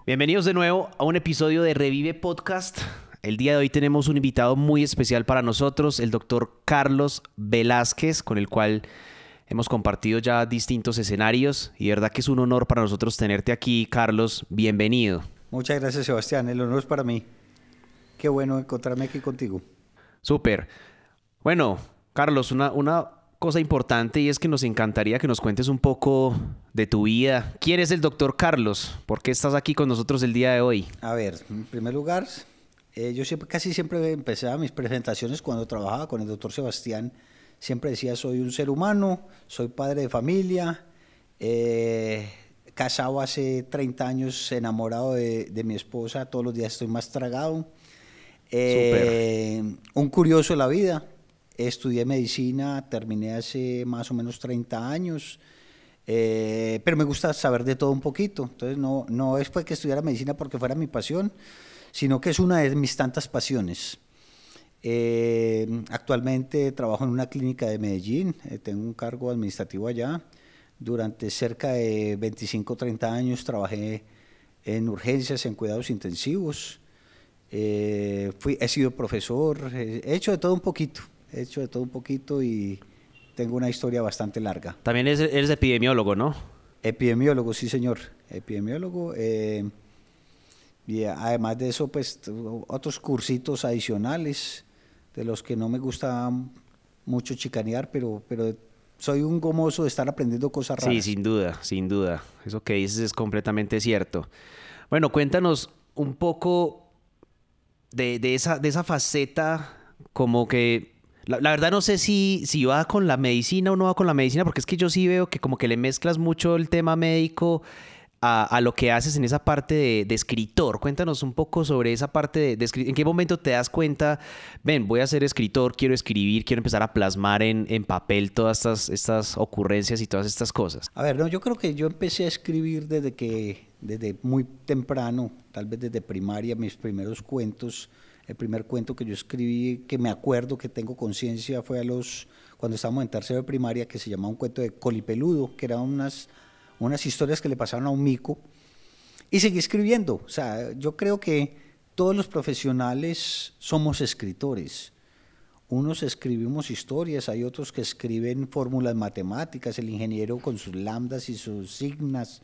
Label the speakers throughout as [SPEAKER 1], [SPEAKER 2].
[SPEAKER 1] Bienvenidos de nuevo a un episodio de Revive Podcast. El día de hoy tenemos un invitado muy especial para nosotros, el doctor Carlos Velázquez, con el cual hemos compartido ya distintos escenarios y de verdad que es un honor para nosotros tenerte aquí, Carlos. Bienvenido.
[SPEAKER 2] Muchas gracias, Sebastián. El honor es para mí. Qué bueno encontrarme aquí contigo.
[SPEAKER 1] Súper. Bueno, Carlos, una cosa importante y es que nos encantaría que nos cuentes un poco de tu vida. ¿Quién es el doctor Carlos? ¿Por qué estás aquí con nosotros el día de hoy?
[SPEAKER 2] A ver, en primer lugar, yo casi siempre empezaba mis presentaciones cuando trabajaba con el doctor Sebastián. Siempre decía, soy un ser humano, soy padre de familia, casado hace 30 años, enamorado de mi esposa, todos los días estoy más tragado. Un curioso de la vida. Estudié medicina, terminé hace más o menos 30 años, pero me gusta saber de todo un poquito. Entonces no es que estudiara medicina porque fuera mi pasión, sino que es una de mis tantas pasiones. Actualmente trabajo en una clínica de Medellín, tengo un cargo administrativo allá. Durante cerca de 25 o 30 años trabajé en urgencias, en cuidados intensivos. He sido profesor, he hecho de todo un poquito. He hecho de todo un poquito y tengo una historia bastante larga.
[SPEAKER 1] También eres epidemiólogo, ¿no?
[SPEAKER 2] Epidemiólogo, sí señor, epidemiólogo. Y además de eso, pues otros cursitos adicionales de los que no me gusta mucho chicanear, pero soy un gomoso de estar aprendiendo cosas raras.
[SPEAKER 1] Sí, sin duda, sin duda. Eso que dices es completamente cierto. Bueno, cuéntanos un poco de esa faceta como que... La verdad no sé si va con la medicina o no va con la medicina, porque es que yo sí veo que como que le mezclas mucho el tema médico a lo que haces en esa parte de escritor. Cuéntanos un poco sobre esa parte de escritor. ¿En qué momento te das cuenta, ven, voy a ser escritor, quiero escribir, quiero empezar a plasmar en papel todas estas ocurrencias y todas estas cosas?
[SPEAKER 2] A ver, no, yo creo que yo empecé a escribir desde muy temprano, tal vez desde primaria, mis primeros cuentos. El primer cuento que yo escribí, que me acuerdo, que tengo conciencia, fue cuando estábamos en tercero de primaria, que se llamaba un cuento de Colipeludo, que eran unas historias que le pasaron a un mico. Y seguí escribiendo. O sea, yo creo que todos los profesionales somos escritores. Unos escribimos historias, hay otros que escriben fórmulas matemáticas, el ingeniero con sus lambdas y sus sigmas.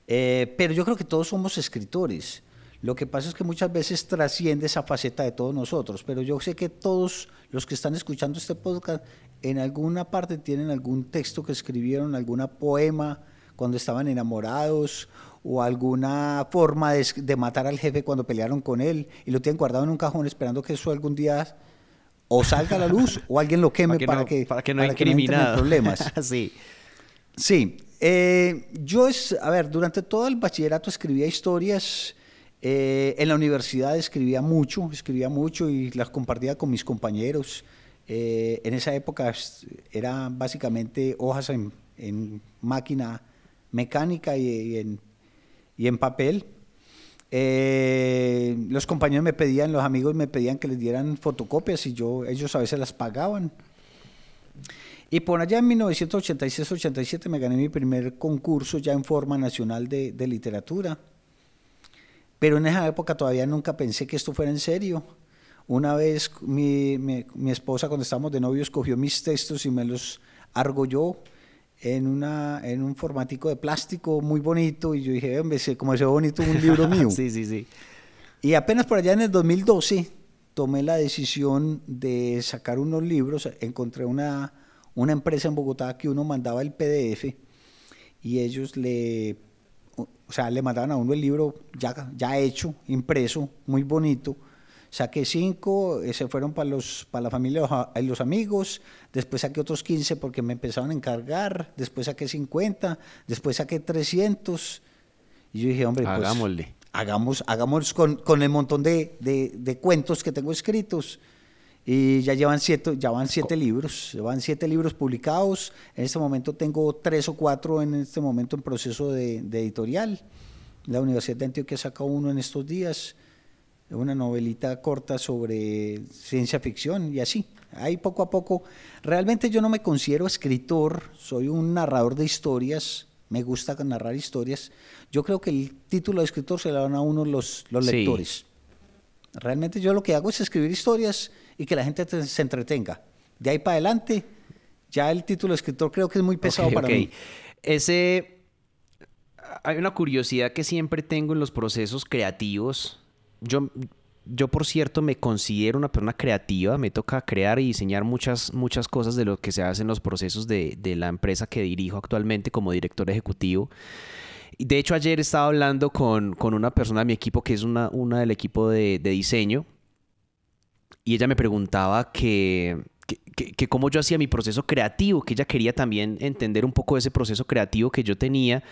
[SPEAKER 2] Pero yo creo que todos somos escritores. Lo que pasa es que muchas veces trasciende esa faceta de todos nosotros, pero yo sé que todos los que están escuchando este podcast en alguna parte tienen algún texto que escribieron, alguna poema cuando estaban enamorados o alguna forma de matar al jefe cuando pelearon con él y lo tienen guardado en un cajón esperando que eso algún día o salga a la luz o alguien lo queme para que no entren en problemas.
[SPEAKER 1] Sí.
[SPEAKER 2] Sí. Durante todo el bachillerato escribía historias. En la universidad escribía mucho y las compartía con mis compañeros. En esa época era básicamente hojas en máquina mecánica y en papel. Los compañeros los amigos me pedían que les dieran fotocopias y ellos a veces las pagaban. Y por allá en 1986-87 me gané mi primer concurso ya en forma nacional de literatura. Pero en esa época todavía nunca pensé que esto fuera en serio. Una vez mi esposa, cuando estábamos de novios, cogió mis textos y me los argolló en un formatico de plástico muy bonito. Y yo dije, hombre, como se ve bonito un libro mío.
[SPEAKER 1] Sí.
[SPEAKER 2] Y apenas por allá en el 2012 tomé la decisión de sacar unos libros. Encontré una empresa en Bogotá que uno mandaba el PDF y ellos le mandaban a uno el libro ya hecho, impreso, muy bonito. Saqué 5, se fueron para la familia y los amigos, después saqué otros 15 porque me empezaron a encargar, después saqué 50, después saqué 300. Y yo dije, hombre,
[SPEAKER 1] hagámosle.
[SPEAKER 2] Pues hagamos con el montón de cuentos que tengo escritos. Y ya van 7 libros, llevan 7 libros publicados. En este momento tengo 3 o 4 en proceso de editorial. La Universidad de Antioquia saca uno en estos días, una novelita corta sobre ciencia ficción y así. Ahí poco a poco. Realmente yo no me considero escritor, soy un narrador de historias, me gusta narrar historias. Yo creo que el título de escritor se lo dan a uno los lectores. Realmente yo lo que hago es escribir historias y que la gente se entretenga. De ahí para adelante, ya el título de escritor creo que es muy pesado para mí.
[SPEAKER 1] Hay una curiosidad que siempre tengo en los procesos creativos. Yo, por cierto, me considero una persona creativa. Me toca crear y diseñar muchas cosas de lo que se hace en los procesos de la empresa que dirijo actualmente como director ejecutivo. Y de hecho, ayer estaba hablando con una persona de mi equipo que es una del equipo de diseño. Y ella me preguntaba que cómo yo hacía mi proceso creativo, que ella quería también entender un poco de ese proceso creativo que yo tenía.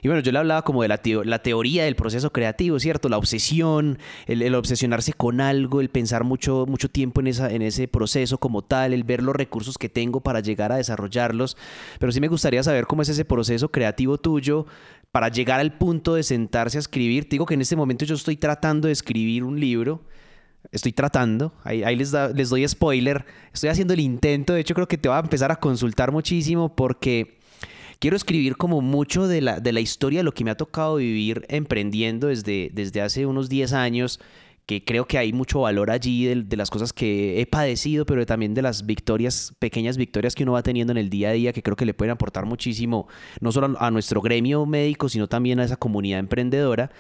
[SPEAKER 1] Y bueno, yo le hablaba como de la teoría del proceso creativo, ¿cierto? La obsesión, el obsesionarse con algo, el pensar mucho tiempo en ese proceso como tal, el ver los recursos que tengo para llegar a desarrollarlos. Pero sí me gustaría saber cómo es ese proceso creativo tuyo para llegar al punto de sentarse a escribir. Te digo que en este momento yo estoy tratando de escribir un libro. Estoy tratando, ahí les doy spoiler. Estoy haciendo el intento. De hecho, creo que te voy a empezar a consultar muchísimo porque quiero escribir como mucho de la historia de lo que me ha tocado vivir emprendiendo desde hace unos 10 años, que creo que hay mucho valor allí de las cosas que he padecido, pero también de las victorias, pequeñas victorias que uno va teniendo en el día a día, que creo que le pueden aportar muchísimo, no solo a nuestro gremio médico, sino también a esa comunidad emprendedora.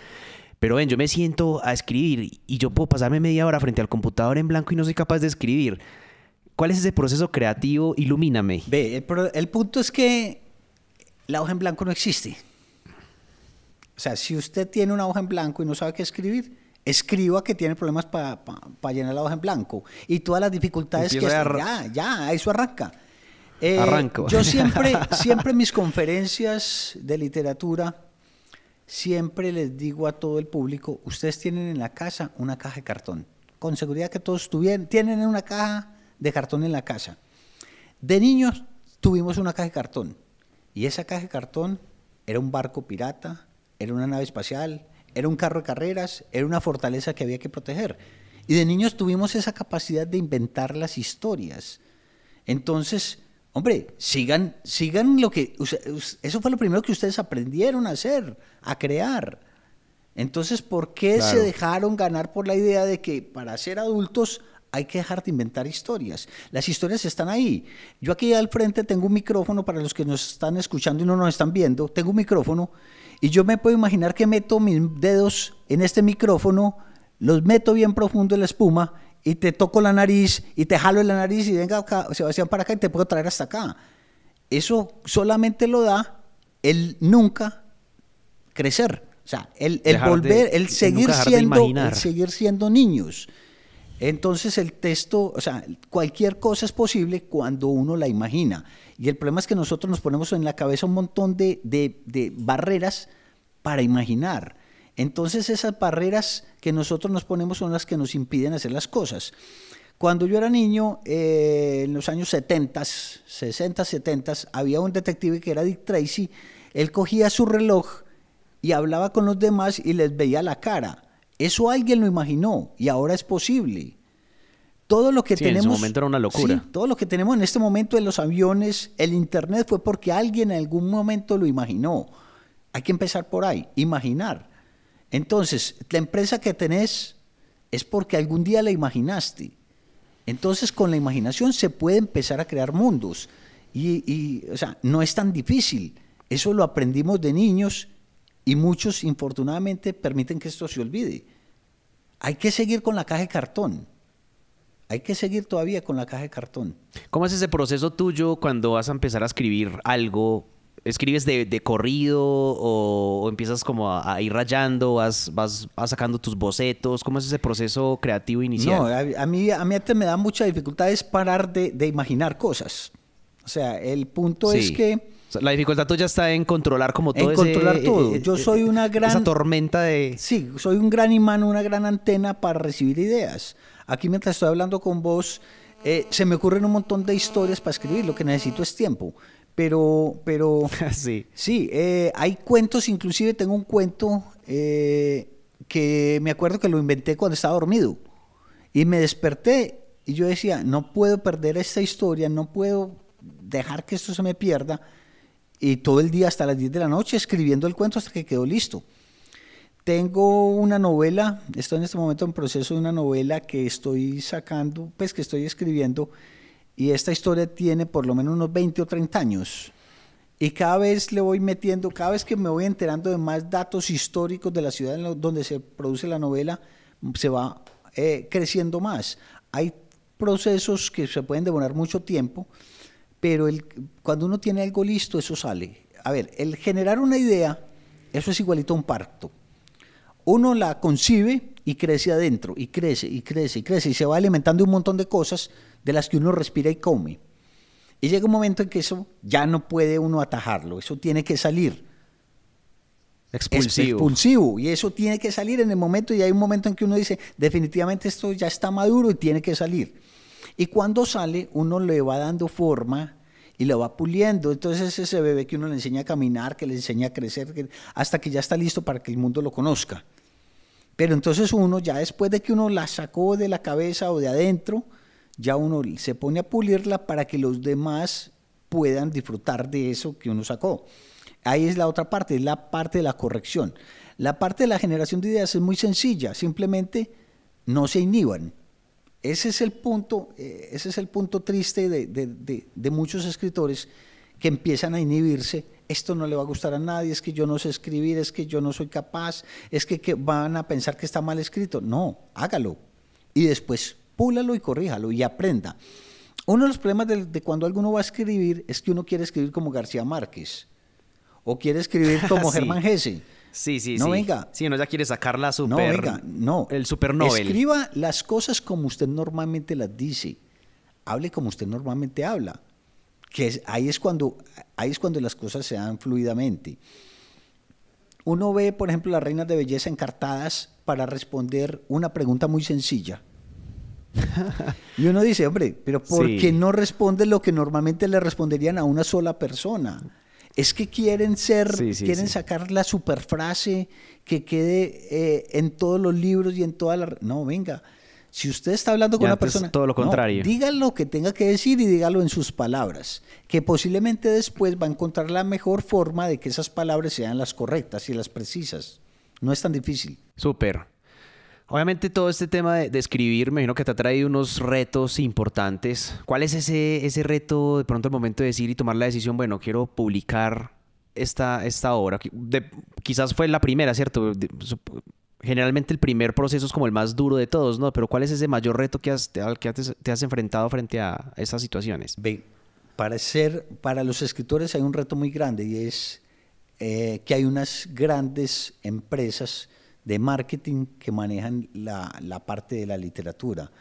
[SPEAKER 1] Pero ven, yo me siento a escribir y yo puedo pasarme media hora frente al computador en blanco y no soy capaz de escribir. ¿Cuál es ese proceso creativo? Ilumíname.
[SPEAKER 2] Ve, el punto es que la hoja en blanco no existe. O sea, si usted tiene una hoja en blanco y no sabe qué escribir, escriba que tiene problemas para llenar la hoja en blanco. Y todas las dificultades ya, eso arranca.
[SPEAKER 1] Arranco.
[SPEAKER 2] Yo siempre en mis conferencias de literatura, siempre les digo a todo el público, ustedes tienen en la casa una caja de cartón. Con seguridad que todos tienen una caja de cartón en la casa. De niños tuvimos una caja de cartón. Y esa caja de cartón era un barco pirata, era una nave espacial, era un carro de carreras, era una fortaleza que había que proteger. Y de niños tuvimos esa capacidad de inventar las historias. Entonces, hombre, sigan lo que... Eso fue lo primero que ustedes aprendieron a hacer, a crear. Entonces, ¿por qué se dejaron ganar por la idea de que para ser adultos hay que dejar de inventar historias? Las historias están ahí. Yo aquí al frente tengo un micrófono, para los que nos están escuchando y no nos están viendo, tengo un micrófono y yo me puedo imaginar que meto mis dedos en este micrófono, los meto bien profundo en la espuma y te toco la nariz y te jalo en la nariz y venga acá, Sebastián, para acá y te puedo traer hasta acá. Eso solamente lo da el nunca crecer. O sea, el volver, el seguir siendo niños. Entonces el texto, o sea, cualquier cosa es posible cuando uno la imagina. Y el problema es que nosotros nos ponemos en la cabeza un montón de barreras para imaginar. Entonces esas barreras que nosotros nos ponemos son las que nos impiden hacer las cosas. Cuando yo era niño, en los años 60, 60, 70, había un detective que era Dick Tracy. Él cogía su reloj y hablaba con los demás y les veía la cara. Eso alguien lo imaginó y ahora es posible. Todo lo que tenemos,
[SPEAKER 1] en su momento era una locura.
[SPEAKER 2] Sí, todo lo que tenemos en este momento en los aviones, el internet, fue porque alguien en algún momento lo imaginó. Hay que empezar por ahí, imaginar. Entonces, la empresa que tenés es porque algún día la imaginaste. Entonces, con la imaginación se puede empezar a crear mundos. O sea, no es tan difícil. Eso lo aprendimos de niños y muchos, infortunadamente, permiten que esto se olvide. Hay que seguir con la caja de cartón. Hay que seguir todavía con la caja de cartón.
[SPEAKER 1] ¿Cómo es ese proceso tuyo cuando vas a empezar a escribir algo? ¿Escribes de corrido o empiezas como a ir rayando, vas sacando tus bocetos? ¿Cómo es ese proceso creativo inicial?
[SPEAKER 2] No, a mí me da mucha dificultad es parar de imaginar cosas. O sea, el punto es que...
[SPEAKER 1] La dificultad tuya está en controlar como todo
[SPEAKER 2] todo. Yo soy una gran...
[SPEAKER 1] Esa tormenta de...
[SPEAKER 2] Sí, soy un gran imán, una gran antena para recibir ideas. Aquí mientras estoy hablando con vos, se me ocurren un montón de historias para escribir. Lo que necesito es tiempo. Pero sí, hay cuentos, inclusive tengo un cuento que me acuerdo que lo inventé cuando estaba dormido. Y me desperté y yo decía, no puedo perder esta historia, no puedo dejar que esto se me pierda. y todo el día hasta las 10 de la noche escribiendo el cuento hasta que quedó listo. Tengo una novela, estoy en este momento en proceso de una novela que estoy sacando, pues que estoy escribiendo, y esta historia tiene por lo menos unos 20 o 30 años. Y cada vez le voy metiendo, cada vez que me voy enterando de más datos históricos de la ciudad donde se produce la novela, se va creciendo más. Hay procesos que se pueden demorar mucho tiempo, pero cuando uno tiene algo listo, eso sale. A ver, el generar una idea, eso es igualito a un parto. Uno la concibe y crece adentro, y crece, y crece, y crece, y se va alimentando un montón de cosas de las que uno respira y come. Y llega un momento en que eso ya no puede uno atajarlo, eso tiene que salir.
[SPEAKER 1] Expulsivo.
[SPEAKER 2] Expulsivo, y eso tiene que salir en el momento, y hay un momento en que uno dice, definitivamente esto ya está maduro y tiene que salir. Y cuando sale, uno le va dando forma y lo va puliendo. Entonces ese bebé que uno le enseña a caminar, que le enseña a crecer, hasta que ya está listo para que el mundo lo conozca. Pero entonces uno, ya después de que uno la sacó de la cabeza o de adentro, ya uno se pone a pulirla para que los demás puedan disfrutar de eso que uno sacó. Ahí es la otra parte, es la parte de la corrección. La parte de la generación de ideas es muy sencilla, simplemente no se inhiban. Ese es el punto triste de muchos escritores que empiezan a inhibirse. Esto no le va a gustar a nadie, es que yo no sé escribir, es que yo no soy capaz, es que van a pensar que está mal escrito. No, hágalo. Y después púlalo y corríjalo y aprenda. Uno de los problemas de cuando alguno va a escribir es que uno quiere escribir como García Márquez o quiere escribir como
[SPEAKER 1] Sí.
[SPEAKER 2] Germán Hesse.
[SPEAKER 1] Sí.
[SPEAKER 2] No, venga.
[SPEAKER 1] Sí, uno ya quiere sacar la super...
[SPEAKER 2] No, venga, no.
[SPEAKER 1] El super Nobel.
[SPEAKER 2] Escriba las cosas como usted normalmente las dice. Hable como usted normalmente habla. Ahí es cuando las cosas se dan fluidamente. Uno ve, por ejemplo, las reinas de belleza encartadas para responder una pregunta muy sencilla. Y uno dice, hombre, pero ¿por
[SPEAKER 1] Sí.
[SPEAKER 2] qué no responde lo que normalmente le responderían a una sola persona? Es que quieren sacar la superfrase que quede en todos los libros y en todas las... No, venga, si usted está hablando con
[SPEAKER 1] Y
[SPEAKER 2] una
[SPEAKER 1] antes
[SPEAKER 2] persona...
[SPEAKER 1] todo lo contrario.
[SPEAKER 2] No, diga lo que tenga que decir y dígalo en sus palabras, que posiblemente después va a encontrar la mejor forma de que esas palabras sean las correctas y las precisas. No es tan difícil.
[SPEAKER 1] Súper. Obviamente todo este tema de escribir, me imagino que te ha traído unos retos importantes. ¿Cuál es ese reto de pronto el momento de decir y tomar la decisión, bueno, quiero publicar esta obra? Quizás fue la primera, ¿cierto? Generalmente el primer proceso es como el más duro de todos, ¿no? Pero ¿cuál es ese mayor reto al que te has enfrentado frente a esas situaciones?
[SPEAKER 2] Ve, para los escritores hay un reto muy grande y es que hay unas grandes empresas de marketing que manejan la parte de la literatura.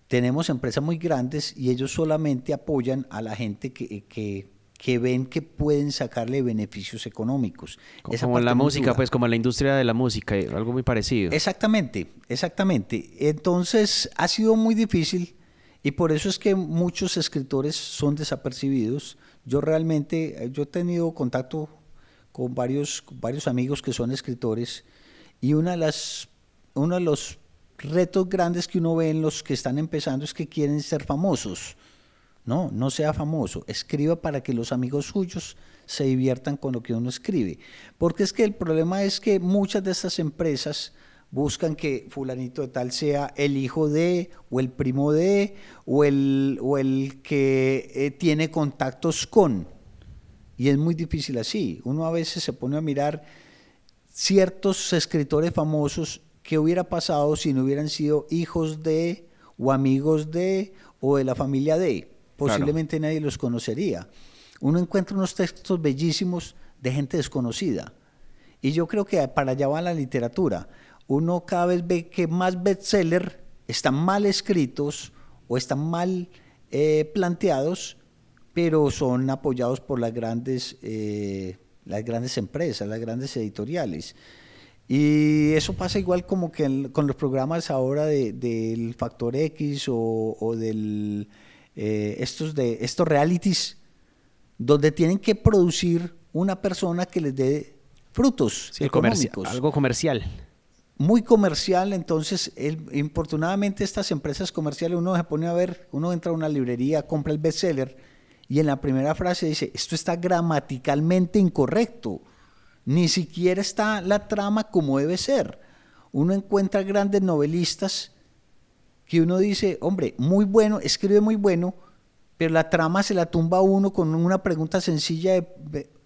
[SPEAKER 2] Tenemos empresas muy grandes y ellos solamente apoyan a la gente que ven que pueden sacarle beneficios económicos.
[SPEAKER 1] Como en la música, pues como en la industria de la música, algo muy parecido.
[SPEAKER 2] Exactamente. Entonces ha sido muy difícil y por eso es que muchos escritores son desapercibidos. Yo he tenido contacto con varios amigos que son escritores. Y uno de los retos grandes que uno ve en los que están empezando es que quieren ser famosos. No sea famoso. Escriba para que los amigos suyos se diviertan con lo que uno escribe. Porque es que el problema es que muchas de estas empresas buscan que fulanito de tal sea el hijo de, o el primo de, o el que tiene contactos con. Y es muy difícil así. Uno a veces se pone a mirar ciertos escritores famosos, ¿qué hubiera pasado si no hubieran sido hijos de, o amigos de, o de la familia de? Posiblemente Nadie los conocería. Uno encuentra unos textos bellísimos de gente desconocida. Y yo creo que para allá va la literatura. Uno cada vez ve que más bestsellers están mal escritos o están mal planteados, pero son apoyados por las grandes empresas, las grandes editoriales. Y eso pasa igual como que con los programas ahora del Factor X o del estos realities, donde tienen que producir una persona que les dé frutos económicos.
[SPEAKER 1] Algo comercial.
[SPEAKER 2] Muy comercial. Entonces, infortunadamente estas empresas comerciales, uno se pone a ver, uno entra a una librería, compra el bestseller y en la primera frase dice, esto está gramaticalmente incorrecto, ni siquiera está la trama como debe ser. Uno encuentra grandes novelistas que uno dice, hombre, muy bueno, escribe muy bueno, pero la trama se la tumba a uno con una pregunta sencilla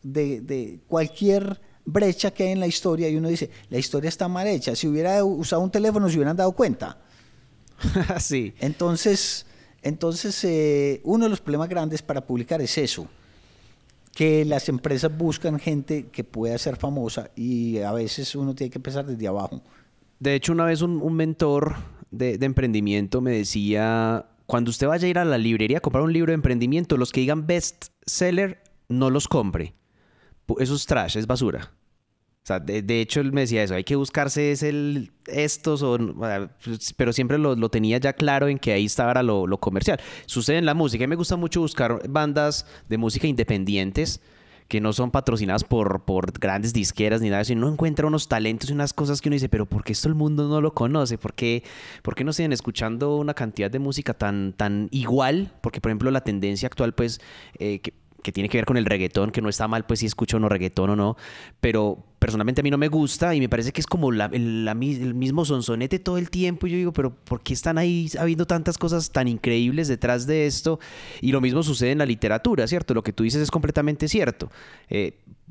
[SPEAKER 2] de cualquier brecha que hay en la historia, y uno dice, la historia está mal hecha, si hubiera usado un teléfono se hubieran dado cuenta.
[SPEAKER 1] Sí.
[SPEAKER 2] Entonces uno de los problemas grandes para publicar es eso, que las empresas buscan gente que pueda ser famosa y a veces uno tiene que empezar desde abajo.
[SPEAKER 1] De hecho, una vez un mentor de emprendimiento me decía, cuando usted vaya a ir a la librería a comprar un libro de emprendimiento, los que digan best seller, no los compre. Eso es trash, es basura. O sea, de hecho él me decía eso, hay que buscarse estos, pero siempre lo tenía ya claro en que ahí estaba lo comercial. Sucede en la música, a mí me gusta mucho buscar bandas de música independientes que no son patrocinadas por grandes disqueras ni nada de eso, y uno encuentra unos talentos y unas cosas que uno dice, pero ¿por qué esto el mundo no lo conoce? ¿Por qué no siguen escuchando una cantidad de música tan igual? Porque, por ejemplo, la tendencia actual, pues, que tiene que ver con el reggaetón, que no está mal, pues, si escucho o no reggaetón o no, pero personalmente a mí no me gusta y me parece que es como el mismo sonsonete todo el tiempo, y yo digo, pero ¿por qué están ahí habiendo tantas cosas tan increíbles detrás de esto? Y lo mismo sucede en la literatura, ¿cierto? Lo que tú dices es completamente cierto.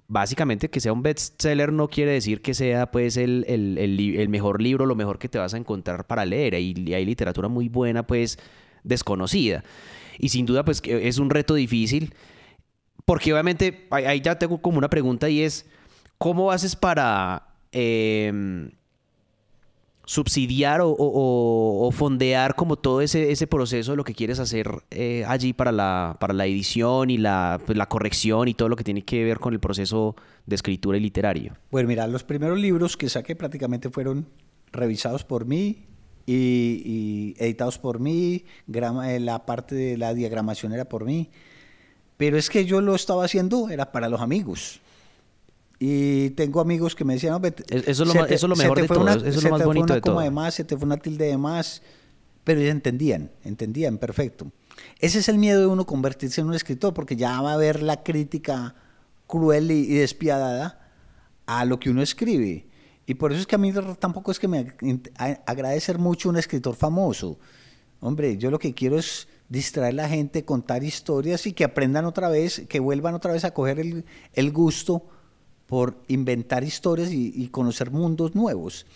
[SPEAKER 1] Básicamente, que sea un bestseller no quiere decir que sea, pues, el mejor libro, lo mejor que te vas a encontrar para leer. Y hay literatura muy buena, pues, desconocida. Y sin duda, pues, es un reto difícil, porque obviamente ahí ya tengo como una pregunta, y es, ¿cómo haces para subsidiar o fondear como todo ese proceso de lo que quieres hacer allí para la edición y pues, la corrección y todo lo que tiene que ver con el proceso de escritura y literario?
[SPEAKER 2] Bueno, mira, los primeros libros que saqué prácticamente fueron revisados por mí y editados por mí, la parte de la diagramación era por mí, pero es que yo lo estaba haciendo, era para los amigos. Y tengo amigos que me decían, no,
[SPEAKER 1] eso es lo mejor de todo, eso es lo más bonito de todo. Se te fue una coma
[SPEAKER 2] de más, se te fue una tilde de más, pero ellos entendían perfecto. Ese es el miedo de uno convertirse en un escritor, porque ya va a haber la crítica cruel y despiadada a lo que uno escribe. Y por eso es que a mí tampoco es que me agrade ser mucho un escritor famoso. Hombre, yo lo que quiero es distraer a la gente, contar historias y que aprendan otra vez, que vuelvan otra vez a coger el gusto por inventar historias y conocer mundos nuevos.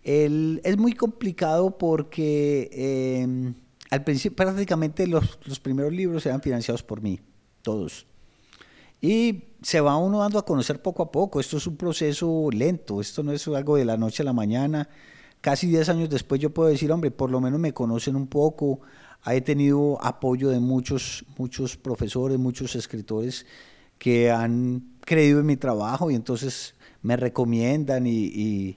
[SPEAKER 2] Es muy complicado porque al principio prácticamente los primeros libros eran financiados por mí, todos. Y se va uno dando a conocer poco a poco. Esto es un proceso lento, esto no es algo de la noche a la mañana. Casi 10 años después yo puedo decir, hombre, por lo menos me conocen un poco. He tenido apoyo de muchos profesores, muchos escritores que han creído en mi trabajo y entonces me recomiendan y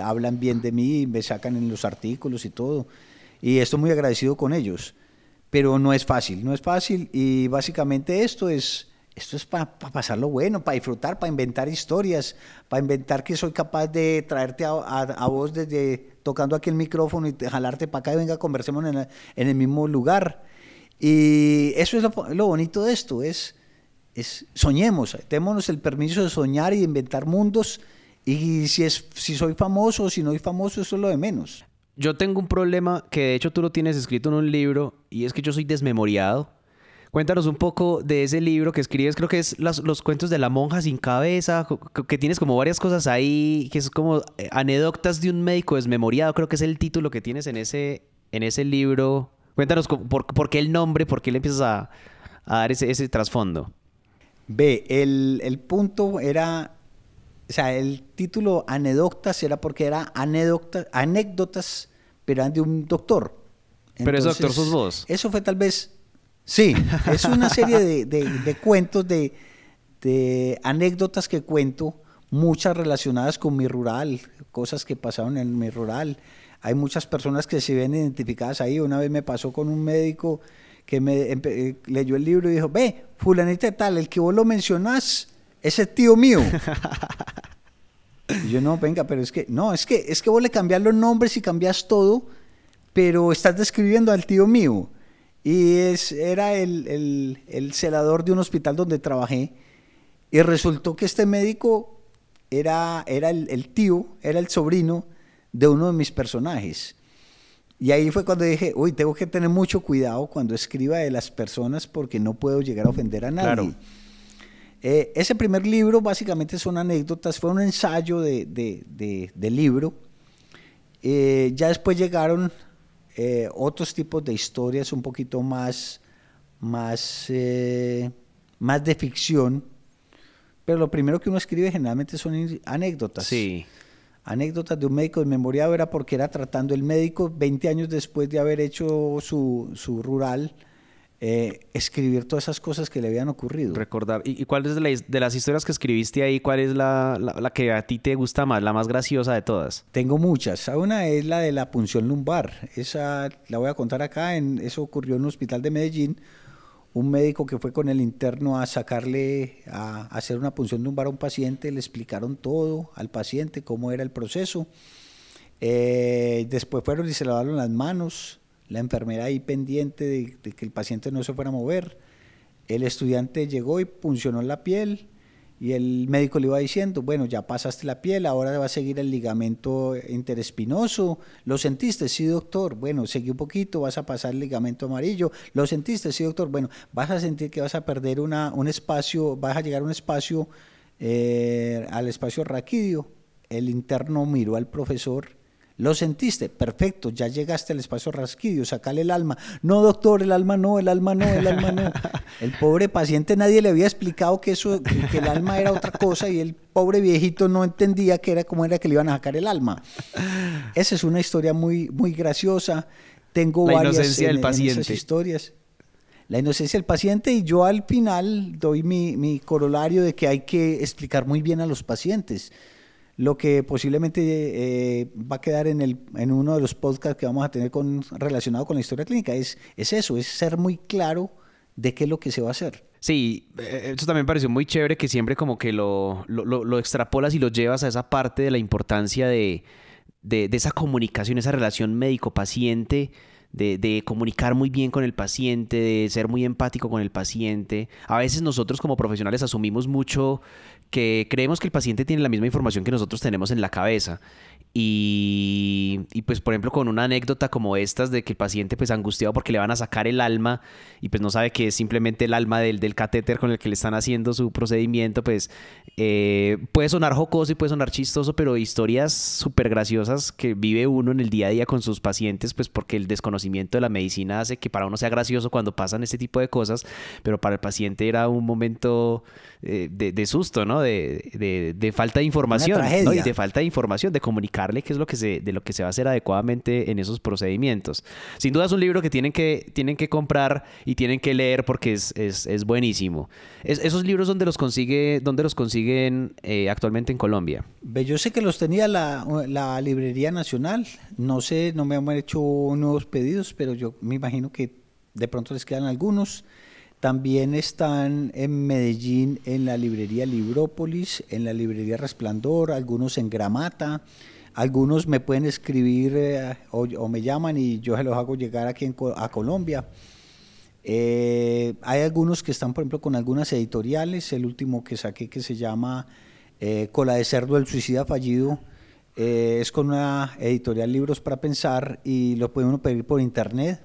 [SPEAKER 2] hablan bien de mí, me sacan en los artículos y todo. Y estoy muy agradecido con ellos. Pero no es fácil y básicamente esto es para pasarlo bueno, para disfrutar, para inventar historias, para inventar que soy capaz de traerte a vos desde tocando aquí el micrófono y jalarte para acá y venga, conversemos en el mismo lugar. Y eso es lo bonito de esto, soñemos, démonos el permiso de soñar y de inventar mundos, y si soy famoso o si no soy famoso, eso es lo de menos.
[SPEAKER 1] Yo tengo un problema que de hecho tú lo tienes escrito en un libro, y es que yo soy desmemoriado. Cuéntanos un poco de ese libro que escribes, creo que es los cuentos de la monja sin cabeza, que tienes como varias cosas ahí, que es como anécdotas de un médico desmemoriado, creo que es el título que tienes en ese libro. Cuéntanos por qué el nombre, por qué le empiezas a dar ese trasfondo.
[SPEAKER 2] El punto era, o sea, el título anécdotas era porque era anécdotas, pero eran de un doctor. Entonces,
[SPEAKER 1] pero ese doctor sos vos.
[SPEAKER 2] Eso fue tal vez... Sí, es una serie de cuentos, de anécdotas que cuento, muchas relacionadas con mi rural, cosas que pasaron en mi rural. Hay muchas personas que se ven identificadas ahí. Una vez me pasó con un médico que leyó el libro y dijo, ve, fulanita tal, el que vos lo mencionás, ese es tío mío. Y yo, no, venga, pero es que vos le cambiás los nombres y cambiás todo, pero estás describiendo al tío mío. Y era el celador de un hospital donde trabajé. Y resultó que este médico era el tío, era el sobrino de uno de mis personajes. Y ahí fue cuando dije, uy, tengo que tener mucho cuidado cuando escriba de las personas porque no puedo llegar a ofender a nadie.
[SPEAKER 1] Claro.
[SPEAKER 2] Ese primer libro básicamente son anécdotas, fue un ensayo de libro. Ya después llegaron otros tipos de historias un poquito más de ficción, pero lo primero que uno escribe generalmente son anécdotas.
[SPEAKER 1] Sí.
[SPEAKER 2] Anécdotas de un médico desmemoriado era porque era tratando el médico 20 años después de haber hecho su rural, escribir todas esas cosas que le habían ocurrido.
[SPEAKER 1] Recordar. ¿Y cuál es de las historias que escribiste ahí, cuál es la que a ti te gusta más, la más graciosa de todas?
[SPEAKER 2] Tengo muchas. Una es la de la punción lumbar. Esa la voy a contar acá. Eso ocurrió en un hospital de Medellín. Un médico que fue con el interno a hacer una punción lumbar a un paciente, le explicaron todo al paciente, cómo era el proceso. Después fueron y se lavaron las manos, la enfermera ahí pendiente de que el paciente no se fuera a mover. El estudiante llegó y puncionó la piel y el médico le iba diciendo, bueno, ya pasaste la piel, ahora va a seguir el ligamento interespinoso. ¿Lo sentiste? Sí, doctor. Bueno, seguí un poquito, vas a pasar el ligamento amarillo. ¿Lo sentiste? Sí, doctor. Bueno, vas a sentir que vas a perder un espacio, vas a llegar a un espacio, al espacio raquídeo. El interno miró al profesor. ¿Lo sentiste? Perfecto, ya llegaste al espacio raquídeo, sacale el alma. No, doctor, el alma no, el alma no, el alma no. El pobre paciente, nadie le había explicado que el alma era otra cosa y el pobre viejito no entendía cómo era que le iban a sacar el alma. Esa es una historia muy, muy graciosa. Tengo varias
[SPEAKER 1] inocencia del paciente.
[SPEAKER 2] en esas historias. La inocencia del paciente, y yo al final doy mi corolario de que hay que explicar muy bien a los pacientes. Lo que posiblemente va a quedar en uno de los podcasts que vamos a tener relacionado con la historia clínica es eso, es ser muy claro de qué es lo que se va a hacer.
[SPEAKER 1] Sí, eso también me pareció muy chévere que siempre como que lo extrapolas y lo llevas a esa parte de la importancia de esa comunicación, esa relación médico-paciente, de comunicar muy bien con el paciente, de ser muy empático con el paciente. A veces nosotros como profesionales asumimos mucho que creemos que el paciente tiene la misma información que nosotros tenemos en la cabeza. Y pues por ejemplo con una anécdota como estas de que el paciente pues angustiado porque le van a sacar el alma y pues no sabe que es simplemente el alma del catéter con el que le están haciendo su procedimiento, pues puede sonar jocoso y puede sonar chistoso, pero historias súper graciosas que vive uno en el día a día con sus pacientes, pues porque el desconocimiento de la medicina hace que para uno sea gracioso cuando pasan este tipo de cosas, pero para el paciente era un momento de susto, ¿no? De falta de información, ¿no? Y de falta de información, de comunicarle qué es de lo que se va a hacer adecuadamente en esos procedimientos. Sin duda es un libro que tienen que comprar y tienen que leer porque es buenísimo. Esos libros, ¿dónde los consiguen actualmente en Colombia?
[SPEAKER 2] Yo sé que los tenía la Librería Nacional. No sé, no me han hecho nuevos pedidos, pero yo me imagino que de pronto les quedan algunos. También están en Medellín en la librería Librópolis, en la librería Resplandor, algunos en Gramata. Algunos me pueden escribir o me llaman y yo se los hago llegar aquí a Colombia. Hay algunos que están, por ejemplo, con algunas editoriales. El último que saqué, que se llama Cola de Cerdo, el suicida fallido, es con una editorial Libros para Pensar y lo puede uno pedir por internet.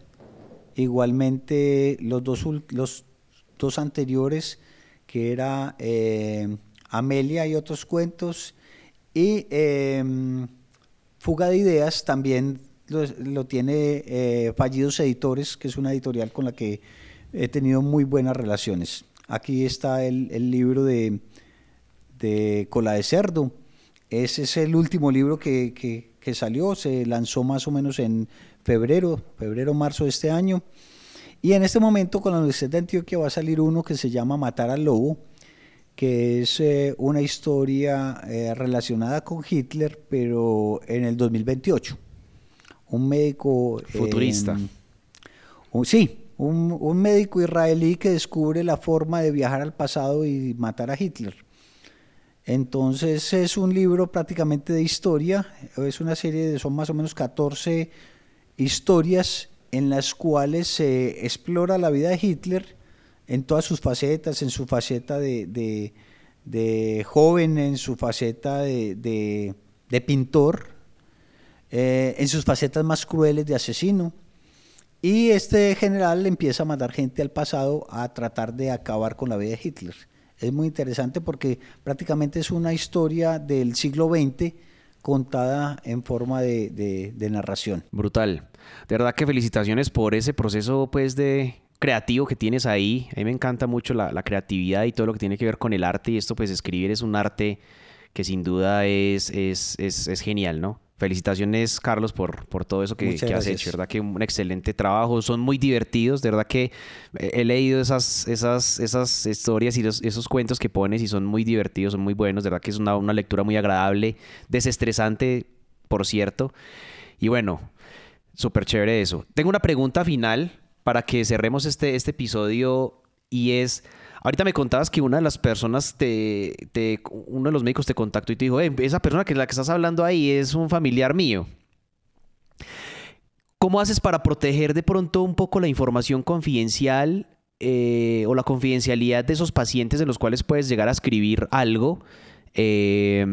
[SPEAKER 2] Igualmente los dos anteriores, que era Amelia y otros cuentos, y Fuga de Ideas, también lo tiene Fallidos Editores, que es una editorial con la que he tenido muy buenas relaciones. Aquí está el libro de Cola de Cerdo. Ese es el último libro que salió, se lanzó más o menos en febrero, marzo de este año. Y en este momento con la Universidad de Antioquia va a salir uno que se llama Matar al Lobo, que es una historia relacionada con Hitler, pero en el 2028. Un médico...
[SPEAKER 1] futurista.
[SPEAKER 2] Sí, un médico israelí que descubre la forma de viajar al pasado y matar a Hitler. Entonces es un libro prácticamente de historia, es una serie son más o menos 14 historias en las cuales se explora la vida de Hitler en todas sus facetas, en su faceta de joven, en su faceta de pintor, en sus facetas más crueles de asesino. Y este general empieza a mandar gente al pasado a tratar de acabar con la vida de Hitler. Es muy interesante porque prácticamente es una historia del siglo XX contada en forma de narración.
[SPEAKER 1] Brutal. De verdad que felicitaciones por ese proceso pues de creativo que tienes ahí. A mí me encanta mucho la creatividad y todo lo que tiene que ver con el arte, y esto pues escribir es un arte que sin duda es genial, ¿no? Felicitaciones, Carlos, por todo eso que has hecho. De verdad que un excelente trabajo. Son muy divertidos. De verdad que he leído esas historias y esos cuentos que pones y son muy divertidos, son muy buenos. De verdad que es una lectura muy agradable, desestresante, por cierto. Y bueno, súper chévere eso. Tengo una pregunta final para que cerremos este episodio, y es... Ahorita me contabas que una de las personas, uno de los médicos te contactó y te dijo, esa persona que la que estás hablando ahí es un familiar mío. ¿Cómo haces para proteger de pronto un poco la información confidencial o la confidencialidad de esos pacientes en los cuales puedes llegar a escribir algo y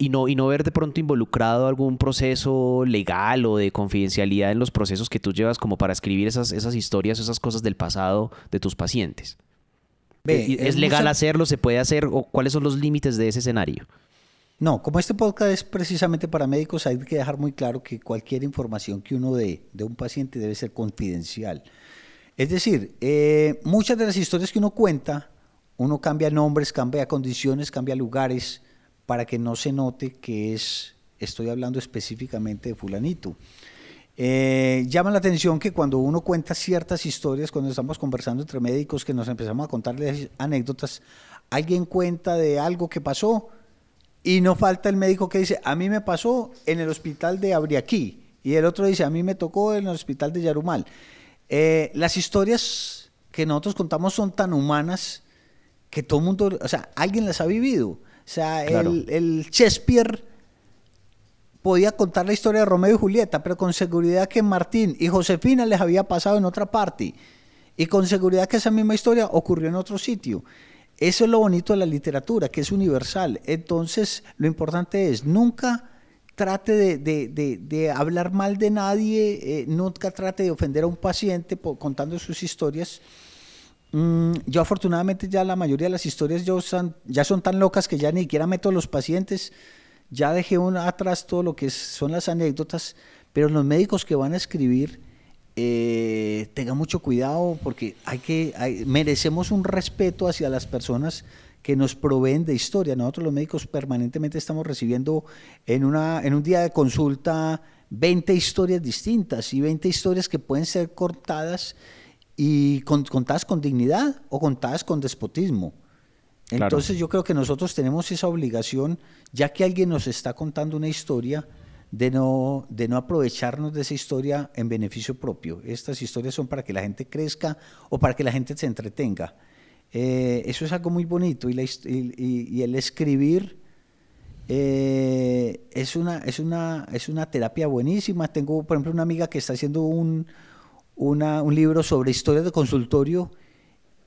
[SPEAKER 1] no ver de pronto involucrado algún proceso legal o de confidencialidad en los procesos que tú llevas como para escribir esas historias, esas cosas del pasado de tus pacientes? ¿Es legal hacerlo? ¿Se puede hacer? ¿O cuáles son los límites de ese escenario?
[SPEAKER 2] No, como este podcast es precisamente para médicos, hay que dejar muy claro que cualquier información que uno dé de un paciente debe ser confidencial. Es decir, muchas de las historias que uno cuenta, uno cambia nombres, cambia condiciones, cambia lugares para que no se note que estoy hablando específicamente de fulanito. Llama la atención que cuando uno cuenta ciertas historias, cuando estamos conversando entre médicos, que nos empezamos a contarles anécdotas, alguien cuenta de algo que pasó y no falta el médico que dice, a mí me pasó en el hospital de Abriaquí, y el otro dice, a mí me tocó en el hospital de Yarumal. Las historias que nosotros contamos son tan humanas que todo el mundo, o sea, alguien las ha vivido. O sea, claro. el Shakespeare podía contar la historia de Romeo y Julieta, pero con seguridad que Martín y Josefina les había pasado en otra parte, y con seguridad que esa misma historia ocurrió en otro sitio. Eso es lo bonito de la literatura, que es universal. Entonces, lo importante es, nunca trate de hablar mal de nadie, nunca trate de ofender a un paciente contando sus historias. Yo afortunadamente ya la mayoría de las historias ya son tan locas que ya ni siquiera meto a los pacientes. Ya dejé atrás todo lo que son las anécdotas, pero los médicos que van a escribir, tengan mucho cuidado porque merecemos un respeto hacia las personas que nos proveen de historia. Nosotros los médicos permanentemente estamos recibiendo en un día de consulta 20 historias distintas, y 20 historias que pueden ser cortadas y contadas con dignidad o contadas con despotismo. Entonces claro, yo creo que nosotros tenemos esa obligación, ya que alguien nos está contando una historia, de no aprovecharnos de esa historia en beneficio propio. Estas historias son para que la gente crezca o para que la gente se entretenga. Eso es algo muy bonito, y el escribir es una terapia buenísima. Tengo, por ejemplo, una amiga que está haciendo un libro sobre historias de consultorio,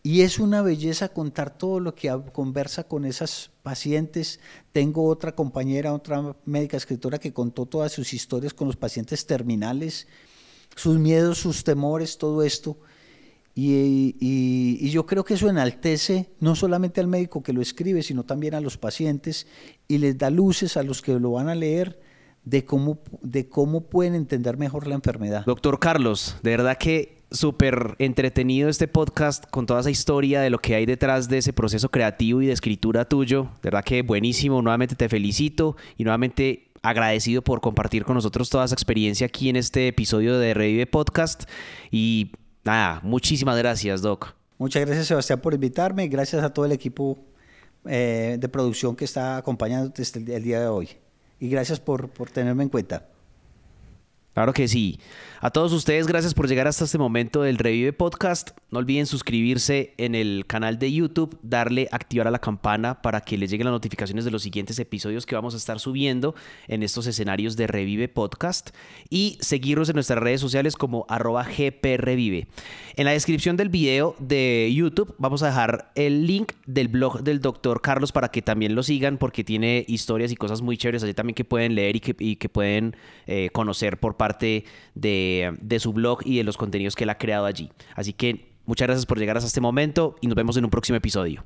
[SPEAKER 2] y es una belleza contar todo lo que conversa con esas pacientes. Tengo otra compañera, otra médica escritora, que contó todas sus historias con los pacientes terminales, sus miedos, sus temores, todo esto. Y yo creo que eso enaltece no solamente al médico que lo escribe, sino también a los pacientes, y les da luces a los que lo van a leer de cómo pueden entender mejor la enfermedad.
[SPEAKER 1] Doctor Carlos, de verdad que súper entretenido este podcast con toda esa historia de lo que hay detrás de ese proceso creativo y de escritura tuyo. De verdad que buenísimo. Nuevamente te felicito y nuevamente agradecido por compartir con nosotros toda esa experiencia aquí en este episodio de Revive Podcast. Y nada, muchísimas gracias, Doc.
[SPEAKER 2] Muchas gracias, Sebastián, por invitarme, y gracias a todo el equipo de producción que está acompañándote el día de hoy. Y gracias por tenerme en cuenta.
[SPEAKER 1] Claro que sí. A todos ustedes, gracias por llegar hasta este momento del Revive Podcast. No olviden suscribirse en el canal de YouTube, darle activar a la campana para que les lleguen las notificaciones de los siguientes episodios que vamos a estar subiendo en estos escenarios de Revive Podcast y seguirnos en nuestras redes sociales como @gprevive. En la descripción del video de YouTube vamos a dejar el link del blog del doctor Carlos para que también lo sigan porque tiene historias y cosas muy chéveres allí también que pueden leer y que pueden conocer por parte de su blog y de los contenidos que él ha creado allí. Así que muchas gracias por llegar hasta este momento y nos vemos en un próximo episodio.